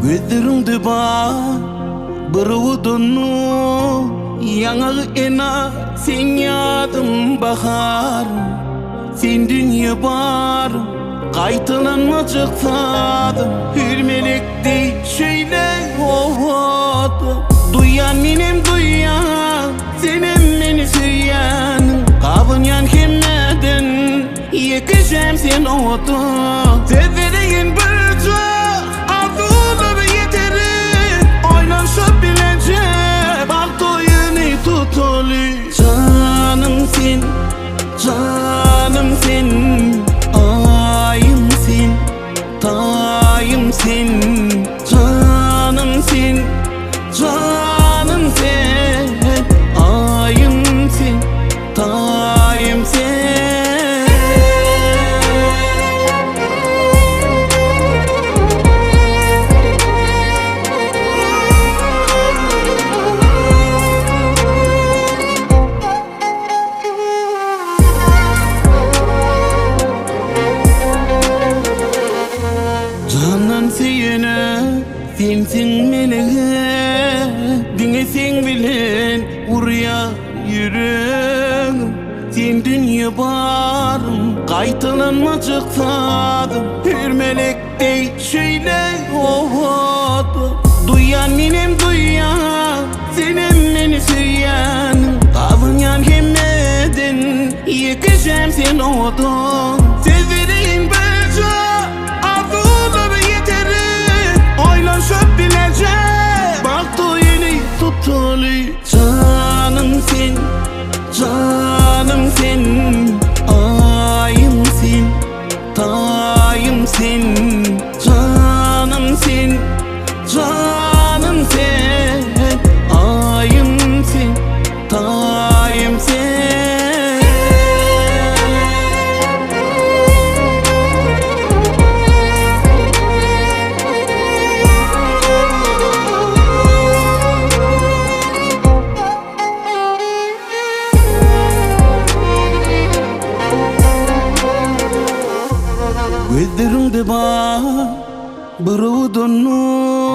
Gözlerimde var bir udunu, yanar ena sen yadım bahar. Sen dünya var kaytalanmacak tadım. Bir melekti şöyle oldu. Duyan minem duyan, senem beni süyen. Kavun yan kemmeden, yekişem sen oldu. Severeyin bir çok, arzuları yeteri. Oynanışıp bilecek, bak doyunu tutulu. Canım sen, canım sen, ayım sen, tayım sen. Canım sen, canım sen, ayım sen, tayım sen. Canan seyene, sensin meleğe. Dinlesin bilen urya yüreğim. Sen dünya varım, kaytalanmacak tadım. Bir melek dey şöyle oldu. Duyan minem duyan, senem beni süyen. Kavun yan kemmeden, yekişem sen oldun. Severim bir çok, arzuları yeteri. Oynanışıp bilecek, bak doyunu tutulu. Canım sen, canım sen, ayım sen, tayım sen. Canım sen, canım sen, ayım sen, tayım sen. Gözlerimde var bir udunu,